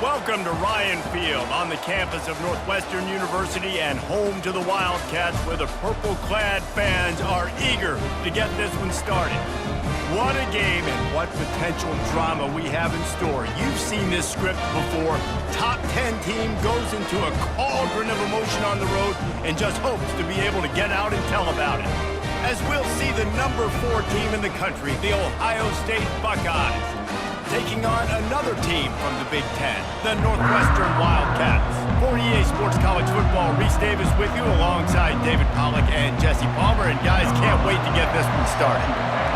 Welcome to Ryan Field on the campus of Northwestern University and home to the Wildcats, where the purple-clad fans are eager to get this one started. What a game and what potential drama we have in store. You've seen this script before. Top 10 team goes into a cauldron of emotion on the road and just hopes to be able to get out and tell about it. As we'll see the number 4 team in the country, the Ohio State Buckeyes, taking on another team from the Big Ten, the Northwestern Wildcats. For EA Sports College Football, Reese Davis with you alongside David Pollack and Jesse Palmer. And guys, can't wait to get this one started.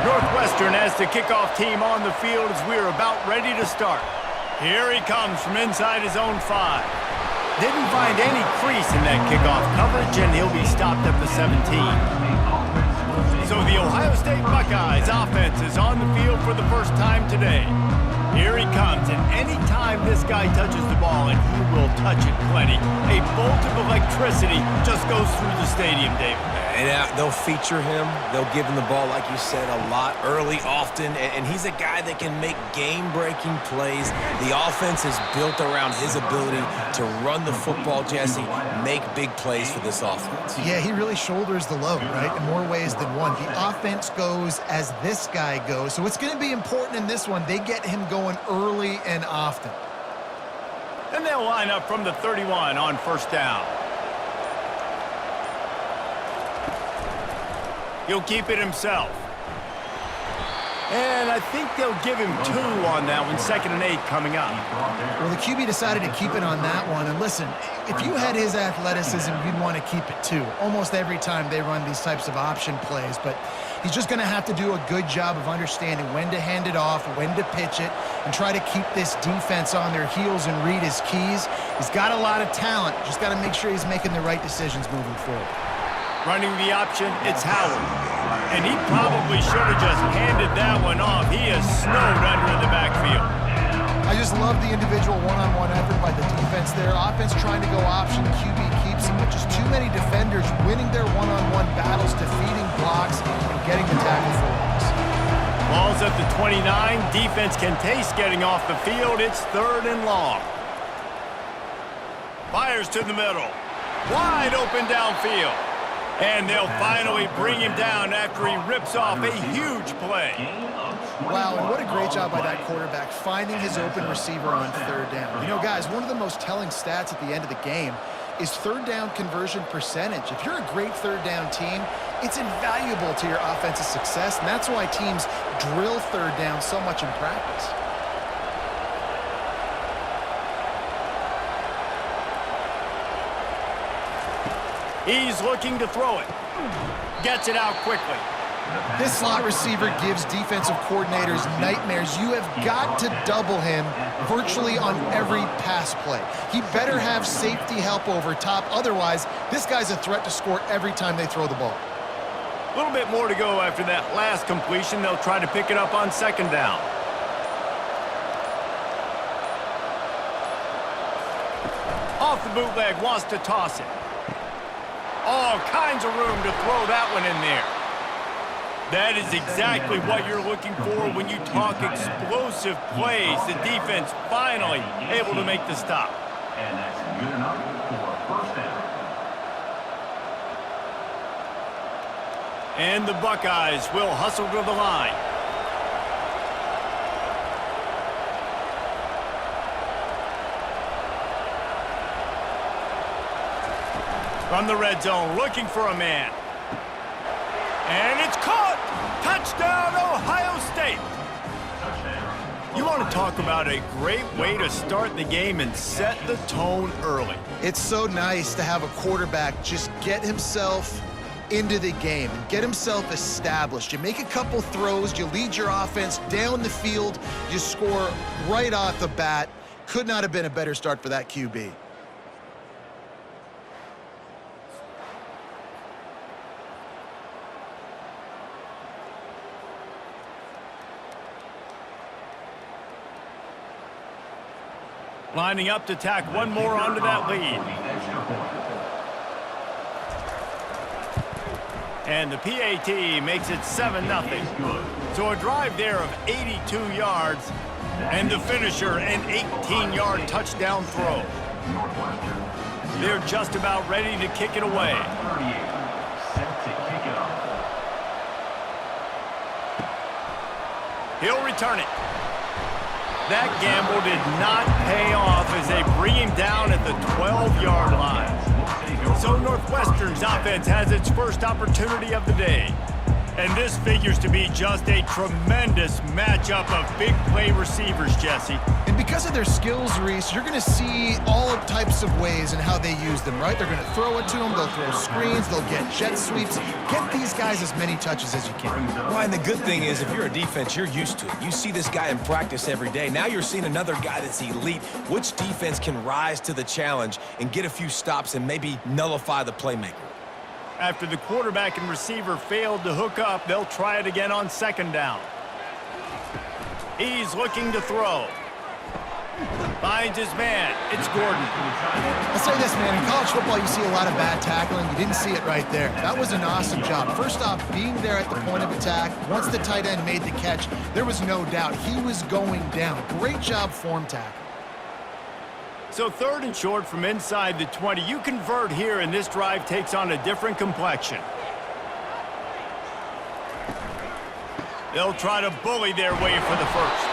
Northwestern has the kickoff team on the field as we are about ready to start. Here he comes from inside his own 5. Didn't find any crease in that kickoff coverage, and he'll be stopped at the 17. So the Ohio State Buckeyes offense is on the field for the first time today. Here he comes, and any time this guy touches the ball, and he will touch it plenty, a bolt of electricity just goes through the stadium, David. And they'll feature him. They'll give him the ball, like you said, a lot, early, often. And he's a guy that can make game-breaking plays. The offense is built around his ability to run the football, Jesse, make big plays for this offense. Yeah, he really shoulders the load, right, in more ways than one. The offense goes as this guy goes. So it's going to be important in this one. They get him going early and often. And they'll line up from the 31 on first down. He'll keep it himself. And I think they'll give him 2 on that one, 2nd and 8 coming up. Well, the QB decided to keep it on that one. And listen, if you had his athleticism, you'd want to keep it too. Almost every time they run these types of option plays. But he's just going to have to do a good job of understanding when to hand it off, when to pitch it, and try to keep this defense on their heels and read his keys. He's got a lot of talent. Just got to make sure he's making the right decisions moving forward. Running the option, it's Howard. And he probably should have just handed that one off. He is snowed under in the backfield. I just love the individual one-on-one effort by the defense there. Offense trying to go option, QB keeps him, but just too many defenders winning their one-on-one battles, defeating blocks, and getting the tackle for loss. Ball's at the 29. Defense can taste getting off the field. It's 3rd and long. Fires to the middle. Wide open downfield. And they'll finally bring him down after he rips off a huge play. Wow, and what a great job by that quarterback, finding his open receiver on 3rd down. You know, guys, one of the most telling stats at the end of the game is 3rd down conversion percentage. If you're a great 3rd down team, it's invaluable to your offensive success, and that's why teams drill 3rd down so much in practice. He's looking to throw it. Gets it out quickly. This slot receiver gives defensive coordinators nightmares. You have got to double him virtually on every pass play. He better have safety help over top. Otherwise, this guy's a threat to score every time they throw the ball. A little bit more to go after that last completion. They'll try to pick it up on 2nd down. Off the bootleg, wants to toss it. All kinds of room to throw that one in there. That is exactly what you're looking for when you talk explosive plays. The defense finally able to make the stop. And that's good enough for first down. And the Buckeyes will hustle to the line. From the red zone, looking for a man. And it's caught! Touchdown, Ohio State! You want to talk about a great way to start the game and set the tone early. It's so nice to have a quarterback just get himself into the game and get himself established. You make a couple throws, you lead your offense down the field, you score right off the bat. Could not have been a better start for that QB. Lining up to tack one more onto that lead. And the PAT makes it 7-0. So a drive there of 82 yards And the finisher, an 18-yard touchdown throw. They're just about ready to kick it away. 38, set to kick it off. He'll return it. That gamble did not pay off as they bring him down at the 12-yard line. So Northwestern's offense has its first opportunity of the day. And this figures to be just a tremendous matchup of big play receivers, Jesse. And because of their skills, Reese, you're going to see all types of ways in how they use them, right? They're going to throw it to them. They'll throw screens. They'll get jet sweeps. Get these guys as many touches as you can. Well, and the good thing is, if you're a defense, you're used to it. You see this guy in practice every day. Now you're seeing another guy that's elite. Which defense can rise to the challenge and get a few stops and maybe nullify the playmaker? After the quarterback and receiver failed to hook up, they'll try it again on second down. He's looking to throw. Finds his man. It's Gordon. I'll say this, man. In college football, you see a lot of bad tackling. You didn't see it right there. That was an awesome job. First off, being there at the point of attack. Once the tight end made the catch, there was no doubt he was going down. Great job form tackle. So third and short from inside the 20. You convert here, and this drive takes on a different complexion. They'll try to bully their way for the first.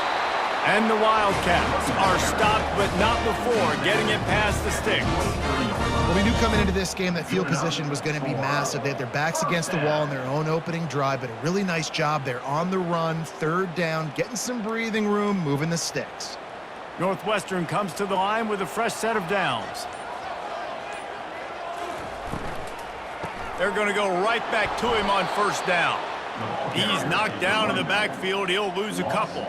And the Wildcats are stopped, but not before getting it past the sticks. Well, we knew coming into this game that field position was going to be massive. They had their backs against the wall in their own opening drive, but a really nice job there on the run, third down, getting some breathing room, moving the sticks. Northwestern comes to the line with a fresh set of downs. They're going to go right back to him on first down. He's knocked down in the backfield. He'll lose a couple.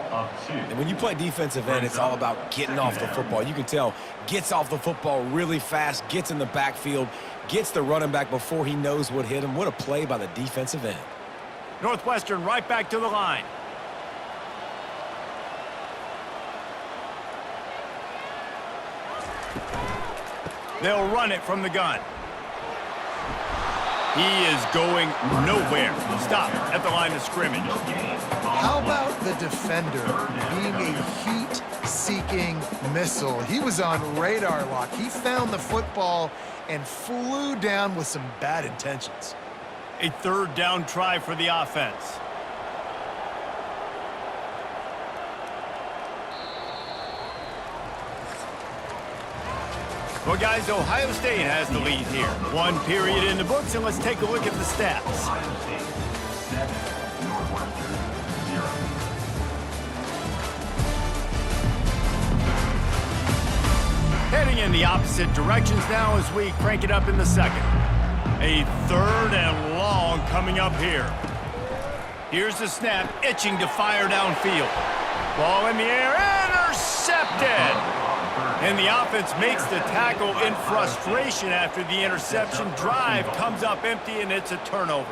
And when you play defensive end, it's all about getting off the football. You can tell, gets off the football really fast, gets in the backfield, gets the running back before he knows what hit him. What a play by the defensive end. Northwestern right back to the line. They'll run it from the gun. He is going nowhere. Stop at the line of scrimmage. How about the defender being a heat-seeking missile? He was on radar lock. He found the football and flew down with some bad intentions. A third down try for the offense. Well, guys, Ohio State has the lead here. One period in the books, and let's take a look at the stats. Ohio State 7, Northwestern 0. Heading in the opposite directions now as we crank it up in the second. A third and long coming up here. Here's the snap, itching to fire downfield. Ball in the air, intercepted! And the offense makes the tackle in frustration after the interception. Drive comes up empty, and it's a turnover.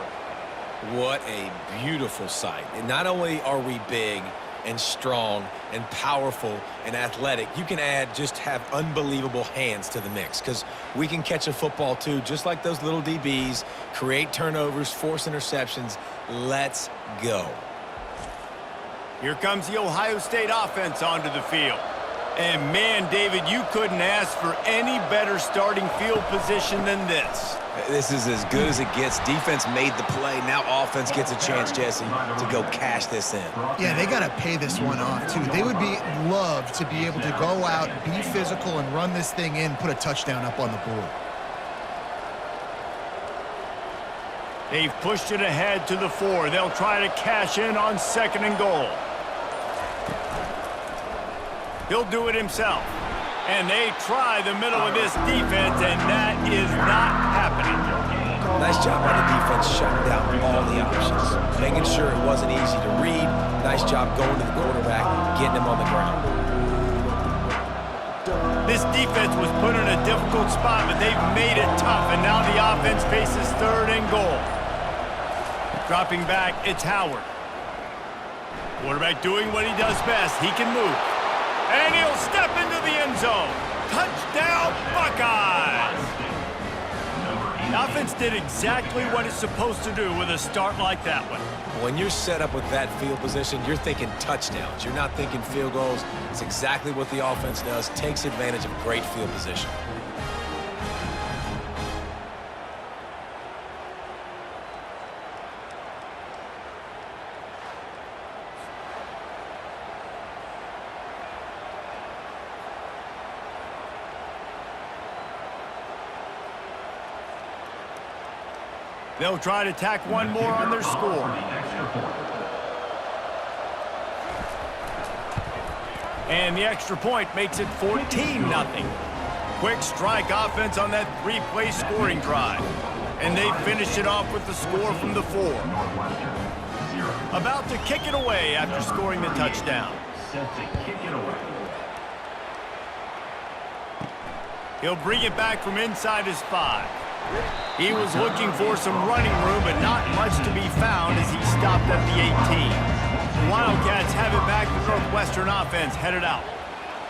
What a beautiful sight. And not only are we big and strong and powerful and athletic, you can have unbelievable hands to the mix, because we can catch a football too, just like those little DBs, create turnovers, force interceptions. Let's go. Here comes the Ohio State offense onto the field. And man, David, you couldn't ask for any better starting field position than this. This is as good as it gets. Defense made the play. Now offense gets a chance, Jesse, to go cash this in. Yeah, they got to pay this one off, too. They would love to be able to go out, be physical, and run this thing in, put a touchdown up on the board. They've pushed it ahead to the 4. They'll try to cash in on second and goal. He'll do it himself. And they try the middle of this defense, and that is not happening. Nice job by the defense shutting down all the options, making sure it wasn't easy to read. Nice job going to the quarterback, getting him on the ground. This defense was put in a difficult spot, but they've made it tough, and now the offense faces third and goal. Dropping back, it's Howard. Quarterback doing what he does best. He can move. And he'll step into the end zone. Touchdown, Buckeyes! The offense did exactly what it's supposed to do with a start like that one. When you're set up with that field position, you're thinking touchdowns. You're not thinking field goals. It's exactly what the offense does, takes advantage of great field position. They'll try to tack one more on their score. And the extra point makes it 14-0. Quick strike offense on that three-play scoring drive. And they finish it off with the score from the 4. About to kick it away after scoring the touchdown. Set to kick it away. He'll bring it back from inside his 5. He was looking for some running room, but not much to be found as he stopped at the 18. The Wildcats have it back to Northwestern offense headed out.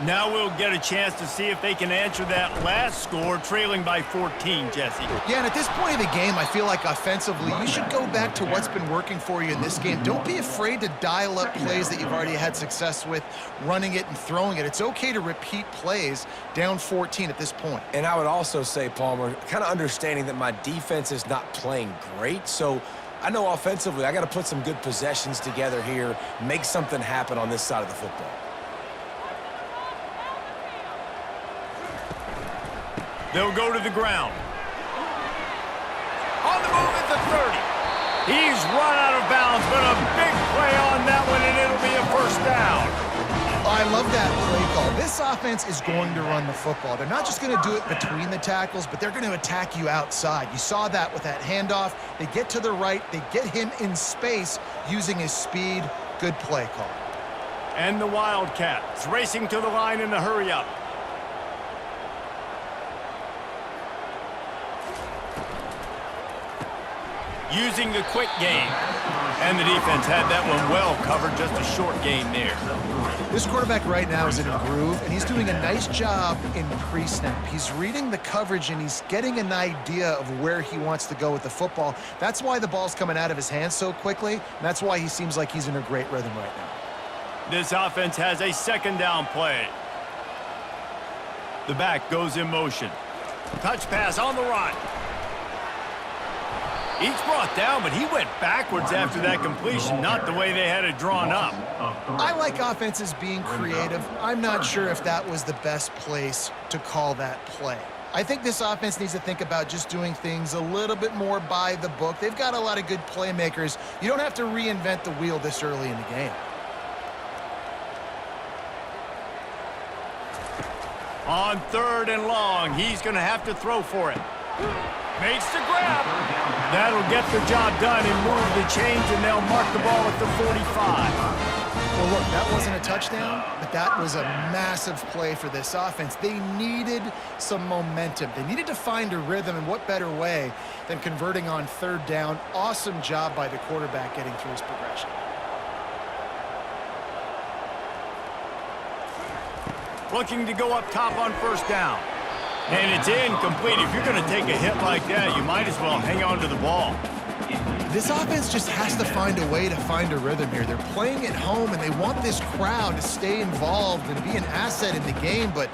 Now we'll get a chance to see if they can answer that last score, trailing by 14, Jesse. Yeah, and at this point of the game, I feel like offensively, you should go back to what's been working for you in this game. Don't be afraid to dial up plays that you've already had success with, running it and throwing it. It's okay to repeat plays down 14 at this point. And I would also say, Palmer, kind of understanding that my defense is not playing great, so I know offensively I got to put some good possessions together here, make something happen on this side of the football. They'll go to the ground. On the move at the 30. He's run out of bounds, but a big play on that one, and it'll be a first down. I love that play call. This offense is going to run the football. They're not just going to do it between the tackles, but they're going to attack you outside. You saw that with that handoff. They get to the right. They get him in space using his speed. Good play call. And the Wildcats racing to the line in a hurry-up. Using the quick game. And the defense had that one well covered, just a short gain there. This quarterback right now is in a groove, and he's doing a nice job in pre-snap. He's reading the coverage, and he's getting an idea of where he wants to go with the football. That's why the ball's coming out of his hands so quickly, and that's why he seems like he's in a great rhythm right now. This offense has a second down play. The back goes in motion. Touch pass on the run. Each brought down, but he went backwards after that completion, not the way they had it drawn up. I like offenses being creative. I'm not sure if that was the best place to call that play. I think this offense needs to think about just doing things a little bit more by the book. They've got a lot of good playmakers. You don't have to reinvent the wheel this early in the game. On 3rd and long, he's going to have to throw for it. Makes the grab. That'll get the job done and move the chains, and they'll mark the ball at the 45. Well, look, that wasn't a touchdown, but that was a massive play for this offense. They needed some momentum. They needed to find a rhythm, and what better way than converting on 3rd down. Awesome job by the quarterback getting through his progression. Looking to go up top on 1st down. And it's incomplete. If you're going to take a hit like that, you might as well hang on to the ball. This offense just has to find a way to find a rhythm here. They're playing at home, and they want this crowd to stay involved and be an asset in the game, but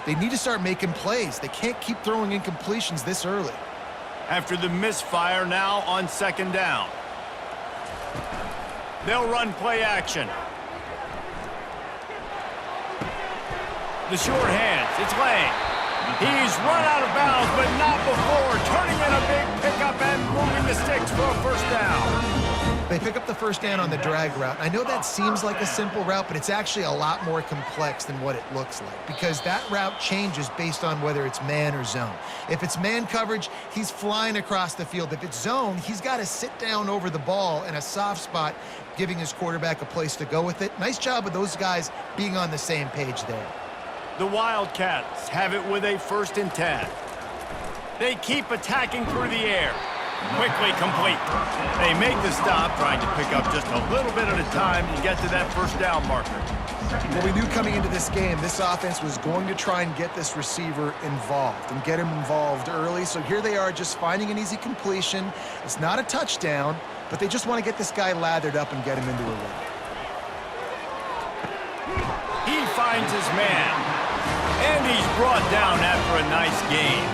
they need to start making plays. They can't keep throwing incompletions this early. After the misfire, now on 2nd down. They'll run play action. The short hands, it's Lang. He's run out of bounds, but not before. Turning in a big pickup and moving the sticks for a 1st down. They pick up the 1st down on the drag route. I know that seems like a simple route, but it's actually a lot more complex than what it looks like, because that route changes based on whether it's man or zone. If it's man coverage, he's flying across the field. If it's zone, he's got to sit down over the ball in a soft spot, giving his quarterback a place to go with it. Nice job of those guys being on the same page there. The Wildcats have it with a 1st and 10. They keep attacking through the air. Quickly complete. They make the stop, trying to pick up just a little bit at a time to get to that first down marker. Well, we knew coming into this game, this offense was going to try and get this receiver involved and get him involved early. So here they are just finding an easy completion. It's not a touchdown, but they just want to get this guy lathered up and get him into a rhythm. He finds his man, and he's brought down after a nice game.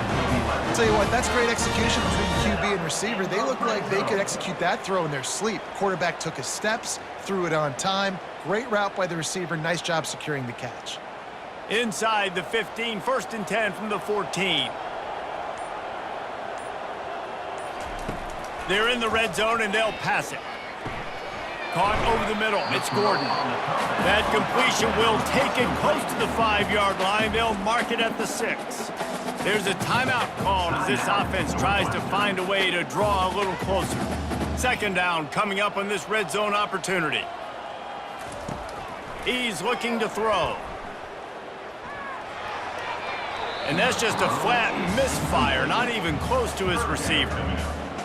I'll tell you what, that's great execution between QB and receiver. They look like they could execute that throw in their sleep. Quarterback took his steps, threw it on time. Great route by the receiver. Nice job securing the catch. Inside the 15, 1st and 10 from the 14. They're in the red zone, and they'll pass it. Caught over the middle. It's Gordon. That completion will take it close to the 5-yard line. They'll mark it at the 6. There's a timeout called as this offense tries to find a way to draw a little closer. 2nd down coming up on this red zone opportunity. He's looking to throw. And that's just a flat misfire, not even close to his receiver.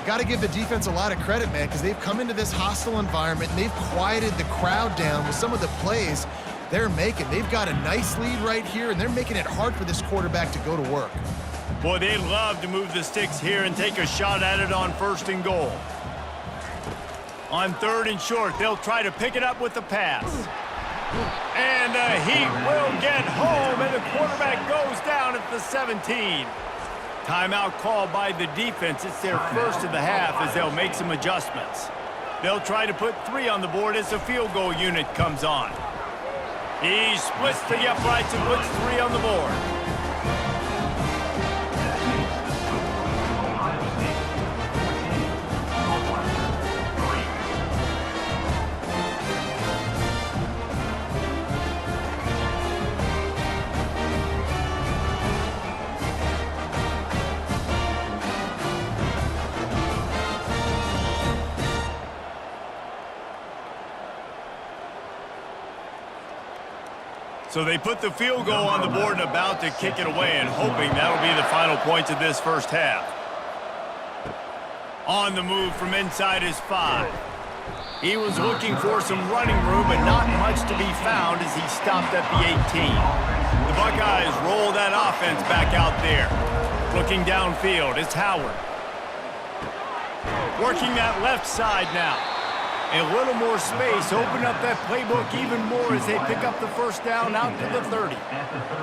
Got to give the defense a lot of credit, man, because they've come into this hostile environment and they've quieted the crowd down with some of the plays they're making. They've got a nice lead right here, and they're making it hard for this quarterback to go to work. Boy, they love to move the sticks here and take a shot at it on 1st and goal. On 3rd and short, they'll try to pick it up with the pass. And he will get home, and the quarterback goes down at the 17. Timeout called by the defense. It's their first of the half as they'll make some adjustments. They'll try to put 3 on the board as the field goal unit comes on. He splits to the uprights and puts 3 on the board. Ohio State 14, Northwestern 3. So they put the field goal on the board and about to kick it away, and hoping that'll be the final points of this first half. On the move from inside his 5. He was looking for some running room, but not much to be found as he stopped at the 18. The Buckeyes roll that offense back out there. Looking downfield, it's Howard. Working that left side now. A little more space, open up that playbook even more as they pick up the first down out to the 30.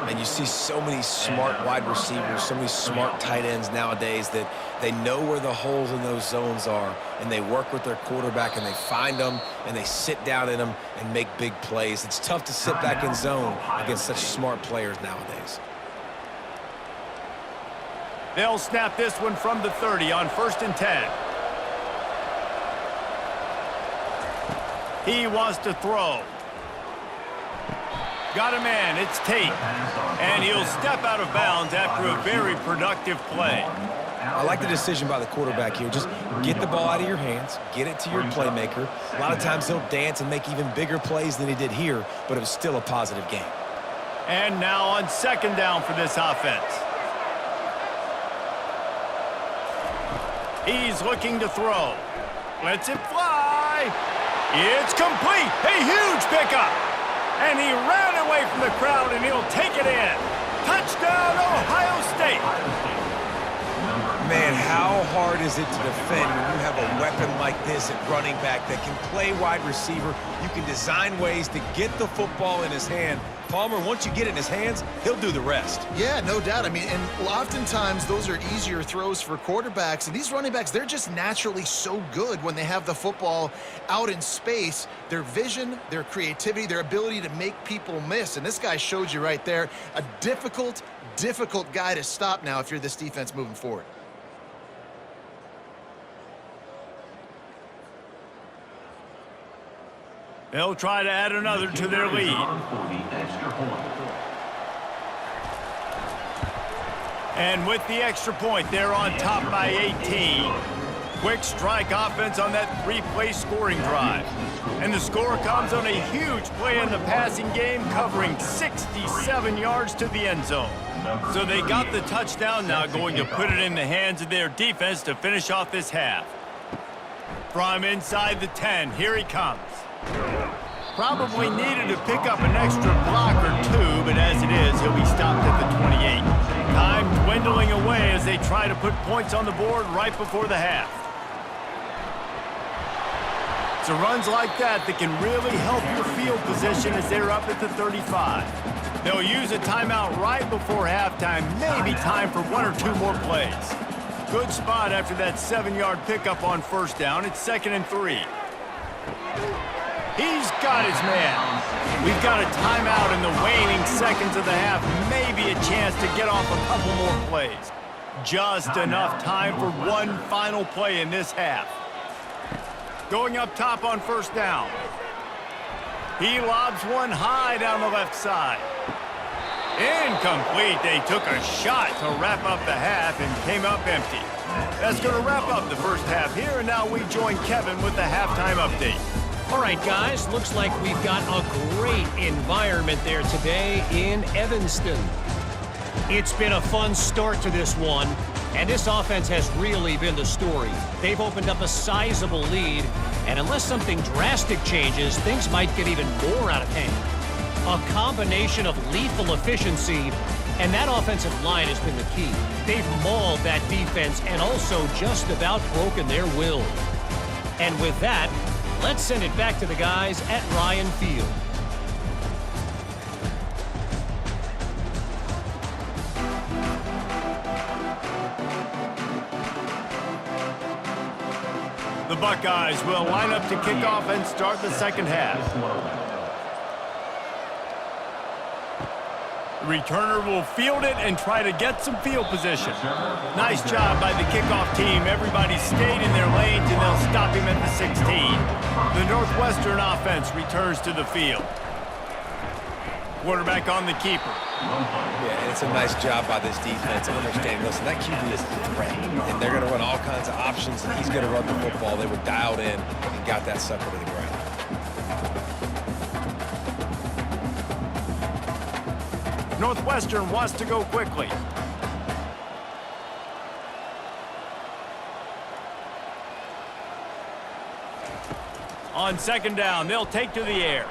And you see so many smart wide receivers, so many smart tight ends nowadays that they know where the holes in those zones are, and they work with their quarterback, and they find them, and they sit down in them and make big plays. It's tough to sit back in zone against such smart players nowadays. They'll snap this one from the 30 on 1st and 10. He wants to throw. Got a man, it's Tate. And he'll step out of bounds after a very productive play. I like the decision by the quarterback here. Just get the ball out of your hands, get it to your playmaker. A lot of times he'll dance and make even bigger plays than he did here, but it was still a positive game. And now on 2nd down for this offense. He's looking to throw. Lets it fly. It's complete. A huge pickup. And he ran away from the crowd, and he'll take it in. Touchdown, Ohio State. Man, how hard is it to defend when you have a weapon like this at running back that can play wide receiver? You can design ways to get the football in his hand. Palmer, once you get it in his hands, he'll do the rest. Yeah, no doubt. I mean, and oftentimes those are easier throws for quarterbacks. And these running backs, they're just naturally so good when they have the football out in space. Their vision, their creativity, their ability to make people miss. And this guy showed you right there, a difficult guy to stop now if you're this defense moving forward. They'll try to add another to their lead. And with the extra point, they're on top by 18. Quick strike offense on that 3-play scoring drive. And the score comes on a huge play in the passing game, covering 67 yards to the end zone. So they got the touchdown, now going to put it in the hands of their defense to finish off this half. From inside the 10, here he comes. Probably needed to pick up an extra block or two, but as it is, he'll be stopped at the 28. Time dwindling away as they try to put points on the board right before the half. It's runs like that can really help your field position as they're up at the 35. They'll use a timeout right before halftime, maybe time for one or two more plays. Good spot after that 7-yard pickup on first down. It's 2nd and 3. He's got his man. We've got a timeout in the waning seconds of the half, maybe a chance to get off a couple more plays. Just enough time for one final play in this half. Going up top on first down. He lobs one high down the left side. Incomplete. They took a shot to wrap up the half and came up empty. That's going to wrap up the first half here, and now we join Kevin with the halftime update. All right, guys, looks like we've got a great environment there today in Evanston. It's been a fun start to this one, and this offense has really been the story. They've opened up a sizable lead, and unless something drastic changes, things might get even more out of hand. A combination of lethal efficiency, and that offensive line has been the key. They've mauled that defense and also just about broken their will. And with that, let's send it back to the guys at Ryan Field. The Buckeyes will line up to kick off and start the second half. The returner will field it and try to get some field position. Nice job by the kickoff team. Everybody stayed in their lanes, and they'll stop him at the 16. The Northwestern offense returns to the field. Quarterback on the keeper. Yeah, and it's a nice job by this defense understanding, listen, that QB is a threat, and they're going to run all kinds of options, and he's going to run the football. They were dialed in and got that sucker to the ground. Northwestern wants to go quickly. On second down, they'll take to the air.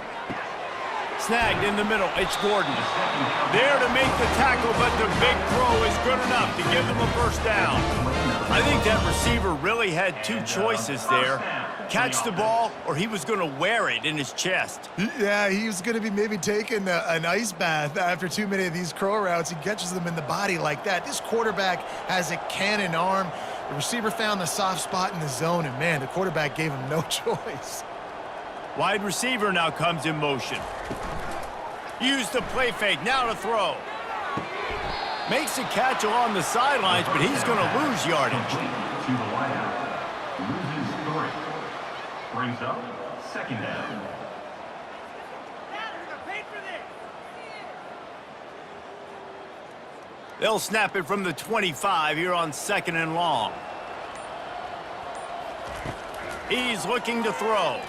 Snagged in the middle, it's Gordon. There to make the tackle, but the big throw is good enough to give them a first down. I think that receiver really had two choices there. Catch the ball, or he was going to wear it in his chest. Yeah, he was going to be maybe taking an ice bath after too many of these crow routes. He catches them in the body like that. This quarterback has a cannon arm. The receiver found the soft spot in the zone, and, man, the quarterback gave him no choice. Wide receiver now comes in motion. Use the play fake, now to throw. Makes a catch along the sidelines, but he's going to lose yardage. To the wideout. Loses 3. Brings up second down. They'll snap it from the 25 here on 2nd and long. He's looking to throw.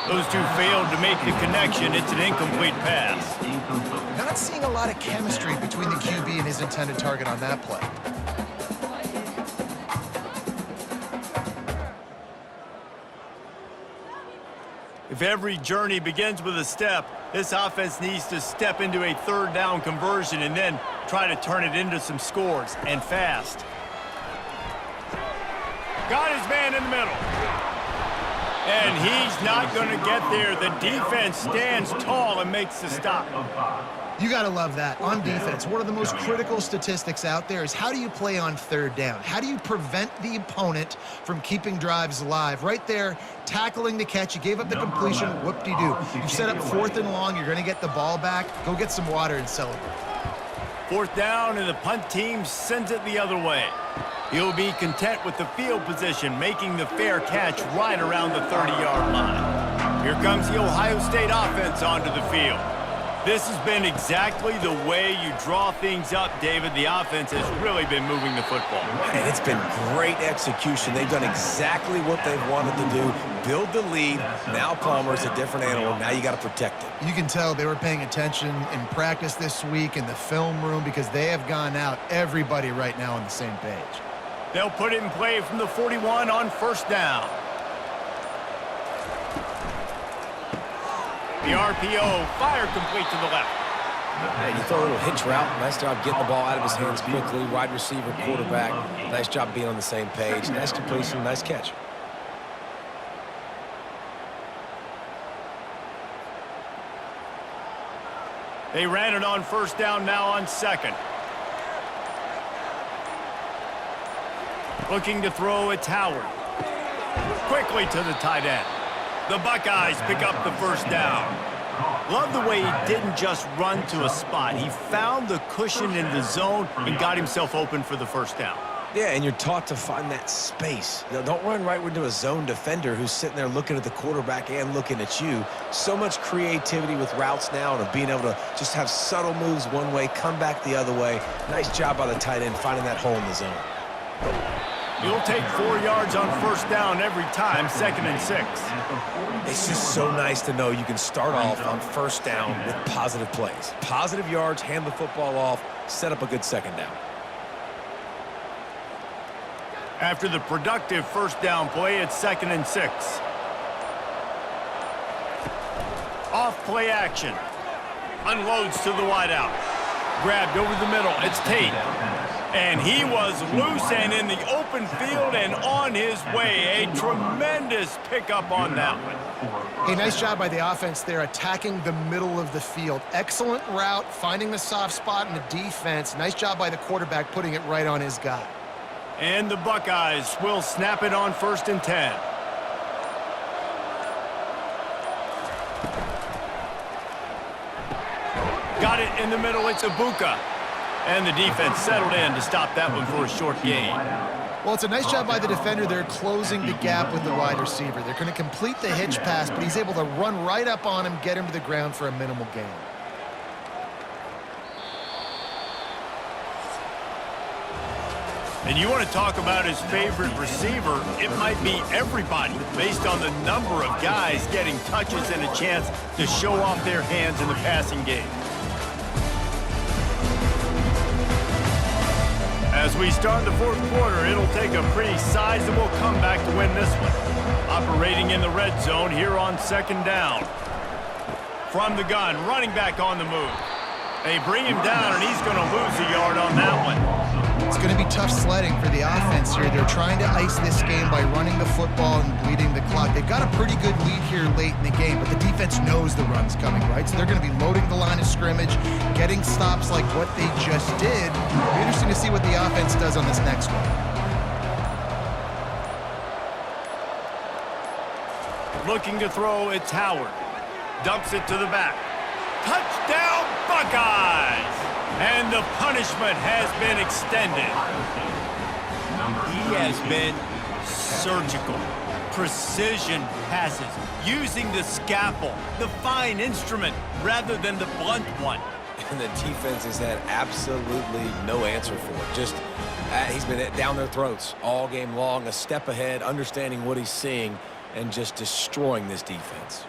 Those two failed to make the connection. It's an incomplete pass. Not seeing a lot of chemistry between the QB and his intended target on that play. If every journey begins with a step, this offense needs to step into a third down conversion and then try to turn it into some scores, and fast. Got his man in the middle. And he's not going to get there. The defense stands tall and makes the stop. You got to love that. On defense, one of the most critical statistics out there is how do you play on third down? How do you prevent the opponent from keeping drives alive? Right there, tackling the catch. You gave up the completion. Whoop-de-doo. You set up 4th and long. You're going to get the ball back. Go get some water and celebrate. 4th down, and the punt team sends it the other way. He'll be content with the field position, making the fair catch right around the 30-yard line. Here comes the Ohio State offense onto the field. This has been exactly the way you draw things up, David. The offense has really been moving the football. And it's been great execution. They've done exactly what they've wanted to do. Build the lead. Now Palmer's a different animal. Now you got to protect it. You can tell they were paying attention in practice this week in the film room because they have gone out, everybody right now on the same page. They'll put it in play from the 41 on first down. The RPO, fire complete to the left. Hey, you throw a little hitch route. Nice job getting the ball out of his hands quickly. Wide receiver, quarterback. Nice job being on the same page. Nice completion, nice catch. They ran it on first down, now on second. Looking to throw, it's Howard. Quickly to the tight end. The Buckeyes pick up the first down. Love the way he didn't just run to a spot. He found the cushion in the zone and got himself open for the first down. Yeah, and you're taught to find that space. You know, don't run right into a zone defender who's sitting there looking at the quarterback and looking at you. So much creativity with routes now and being able to just have subtle moves one way, come back the other way. Nice job by the tight end finding that hole in the zone. You'll take 4 yards on first down every time, 2nd and 6. It's just so nice to know you can start off on first down with positive plays. Positive yards, hand the football off, set up a good second down. After the productive first down play, it's 2nd and 6. Off play action. Unloads to the wideout. Grabbed over the middle. It's Tate. And he was loose and in the open field and on his way. A tremendous pickup on that one. Hey, nice job by the offense there, attacking the middle of the field. Excellent route, finding the soft spot in the defense. Nice job by the quarterback putting it right on his guy. And the Buckeyes will snap it on 1st and 10. Got it in the middle, it's Ibuka. And the defense settled in to stop that one for a short gain. Well, it's a nice job by the defender. They're closing the gap with the wide receiver. They're going to complete the hitch pass, but he's able to run right up on him, get him to the ground for a minimal gain. And you want to talk about his favorite receiver, it might be everybody based on the number of guys getting touches and a chance to show off their hands in the passing game. As we start the 4th quarter, it'll take a pretty sizable comeback to win this one. Operating in the red zone here on 2nd down. From the gun, running back on the move. They bring him down, and he's going to lose a yard on that one. It's going to be tough sledding for the offense here. They're trying to ice this game by running the football and bleeding the clock. They've got a pretty good lead here late in the game, but the defense knows the run's coming, right? So they're going to be loading the line of scrimmage, getting stops like what they just did. It'll be interesting to see what the offense does on this next one. Looking to throw, it's Howard. Dumps it to the back. Touchdown, Buckeyes! And the punishment has been extended. He has been surgical. Precision passes, using the scalpel, the fine instrument, rather than the blunt one. And the defense has had absolutely no answer for it. Just, he's been down their throats all game long, a step ahead, understanding what he's seeing, and just destroying this defense.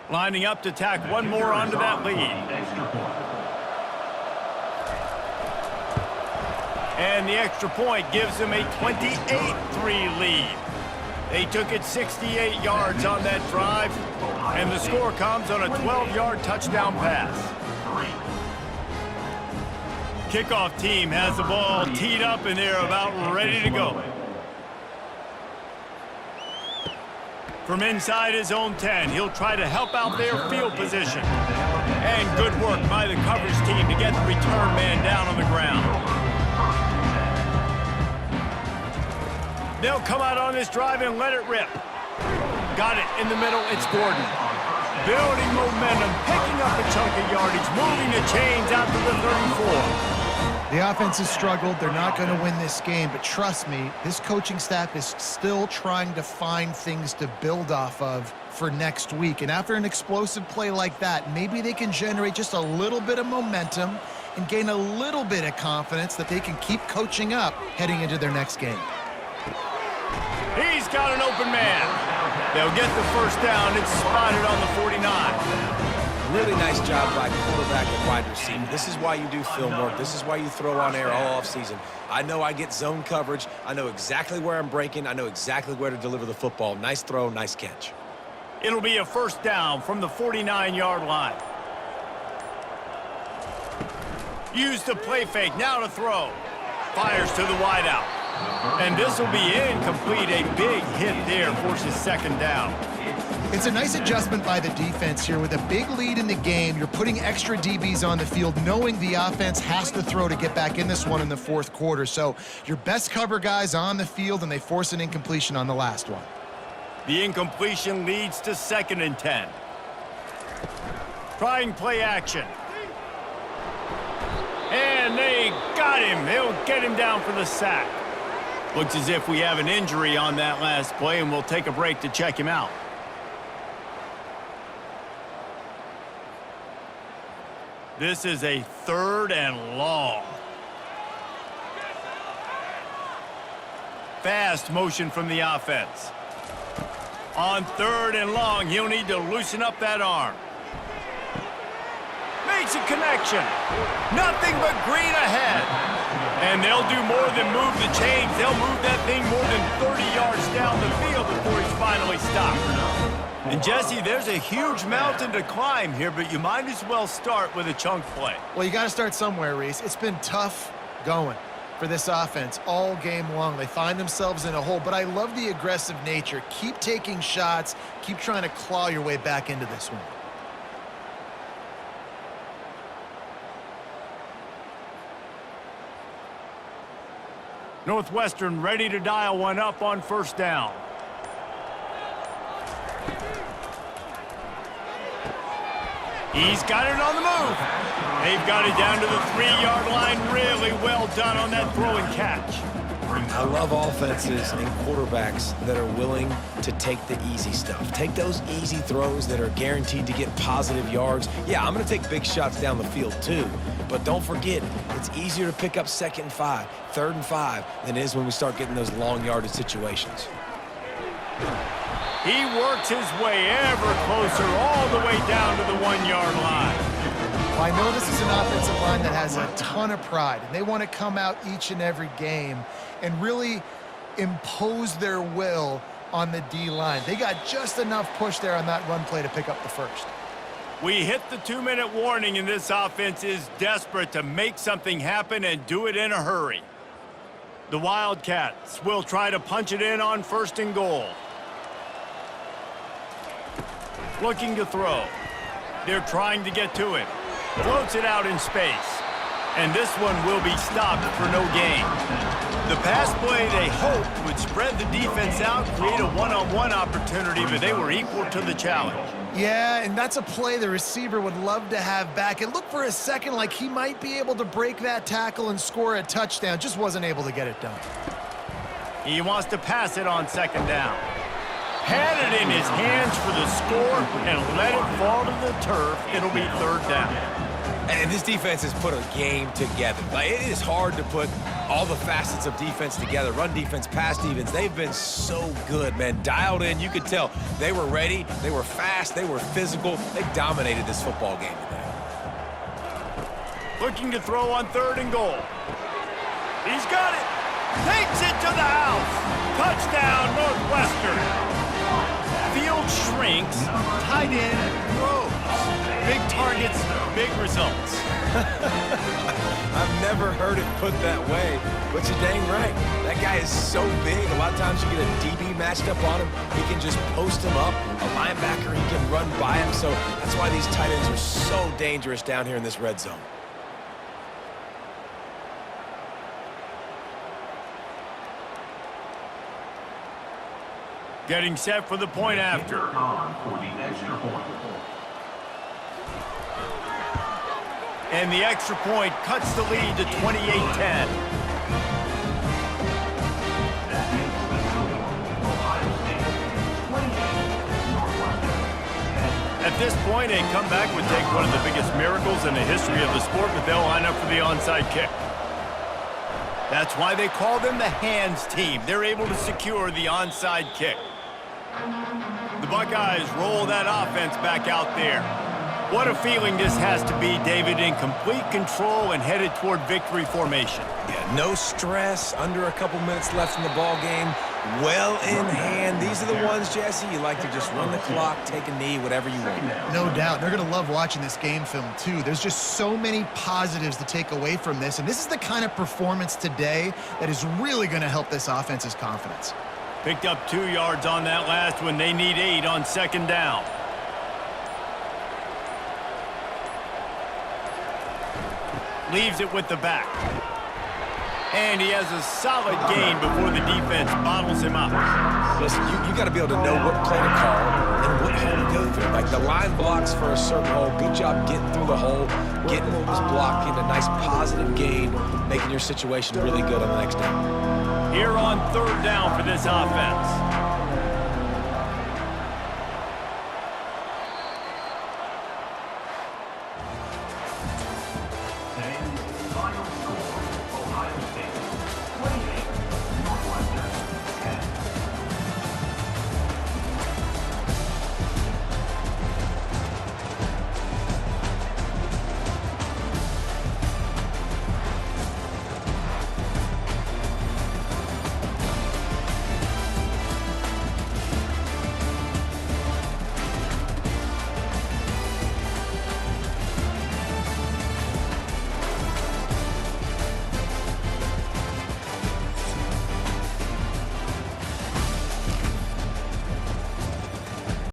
Lining up to tack one more onto that lead. And the extra point gives them a 28-3 lead. They took it 68 yards on that drive, and the score comes on a 12-yard touchdown pass. Kickoff team has the ball teed up, and they're about ready to go. From inside his own 10, he'll try to help out their field position. And good work by the coverage team to get the return man down on the ground. They'll come out on this drive and let it rip. Got it in the middle, it's Gordon. Building momentum, picking up a chunk of yardage, moving the chains out to the 34. The offense has struggled. They're not going to win this game, but trust me, this coaching staff is still trying to find things to build off of for next week. And after an explosive play like that, maybe they can generate just a little bit of momentum and gain a little bit of confidence that they can keep coaching up heading into their next game. He's got an open man. They'll get the first down. It's spotted on the 49. Really nice job by quarterback and wide receiver. This is why you do film work. This is why you throw on air all offseason. I know I get zone coverage. I know exactly where I'm breaking. I know exactly where to deliver the football. Nice throw, nice catch. It'll be a first down from the 49-yard line. Use the play fake. Now to throw. Fires to the wideout. And this will be incomplete. A big hit there forces second down. It's a nice adjustment by the defense here. With a big lead in the game, you're putting extra DBs on the field, knowing the offense has to throw to get back in this one in the fourth quarter. So your best cover guys on the field, and they force an incompletion on the last one. The incompletion leads to 2nd and 10. Trying play action. And they got him. They'll get him down for the sack. Looks as if we have an injury on that last play, and we'll take a break to check him out. This is a 3rd and long. Fast motion from the offense. On 3rd and long, he'll need to loosen up that arm. Makes a connection. Nothing but green ahead. And they'll do more than move the chains. They'll move that thing more than 30 yards down the field before he's finally stopped. And, Jesse, there's a huge mountain to climb here, but you might as well start with a chunk play. Well, you got to start somewhere, Reese. It's been tough going for this offense all game long. They find themselves in a hole, but I love the aggressive nature. Keep taking shots. Keep trying to claw your way back into this one. Northwestern ready to dial one up on first down. He's got it on the move. They've got it down to the 3-yard line. Really well done on that throw and catch. I love offenses and quarterbacks that are willing to take the easy stuff. Take those easy throws that are guaranteed to get positive yards. Yeah, I'm going to take big shots down the field too. But don't forget, it's easier to pick up 2nd and 5, 3rd and 5 than it is when we start getting those long yardage situations. He works his way ever closer all the way down to the 1-yard line. Well, I know this is an offensive line that has a ton of pride, and they want to come out each and every game and really impose their will on the D-line. They got just enough push there on that run play to pick up the first. We hit the 2-minute warning, and this offense is desperate to make something happen and do it in a hurry. The Wildcats will try to punch it in on 1st and goal. Looking to throw. They're trying to get to it. Floats it out in space. And this one will be stopped for no gain. The pass play they hoped would spread the defense out, create a one-on-one opportunity, but they were equal to the challenge. Yeah, and that's a play the receiver would love to have back. It looked for a second like he might be able to break that tackle and score a touchdown. Just wasn't able to get it done. He wants to pass it on 2nd down. Had it in his hands for the score and let it fall to the turf. It'll be 3rd down. And this defense has put a game together. Like, it is hard to put all the facets of defense together. Run defense, pass defense. They've been so good, man. Dialed in. You could tell they were ready. They were fast. They were physical. They dominated this football game today. Looking to throw on 3rd and goal. He's got it. Takes it to the house. Touchdown, Northwestern. Field shrinks, tight end grows. Big targets, big results. I've never heard it put that way, but you're dang right. That guy is so big. A lot of times you get a DB matched up on him. He can just post him up. A linebacker, he can run by him. So that's why these tight ends are so dangerous down here in this red zone. Getting set for the point after. On for the extra point. And the extra point cuts the lead to 28-10. At this point, a comeback would take one of the biggest miracles in the history of the sport, but they'll line up for the onside kick. That's why they call them the hands team. They're able to secure the onside kick. The Buckeyes roll that offense back out there. What a feeling this has to be, David, in complete control and headed toward victory formation. Yeah, no stress, under a couple minutes left in the ball game. Well in hand. These are the ones, Jesse, you like to just run the clock, take a knee, whatever you want. No doubt. They're going to love watching this game film, too. There's just so many positives to take away from this, and this is the kind of performance today that is really going to help this offense's confidence. Picked up 2 yards on that last one. They need 8 on second down. Leaves it with the back. And he has a solid gain before the defense bottles him up. Listen, you got to be able to know what play to call and what hole to go through. Like the line blocks for a certain hole. Good job getting through the hole, getting what was blocking, a nice positive gain, making your situation really good on the next down. Here on third down for this offense.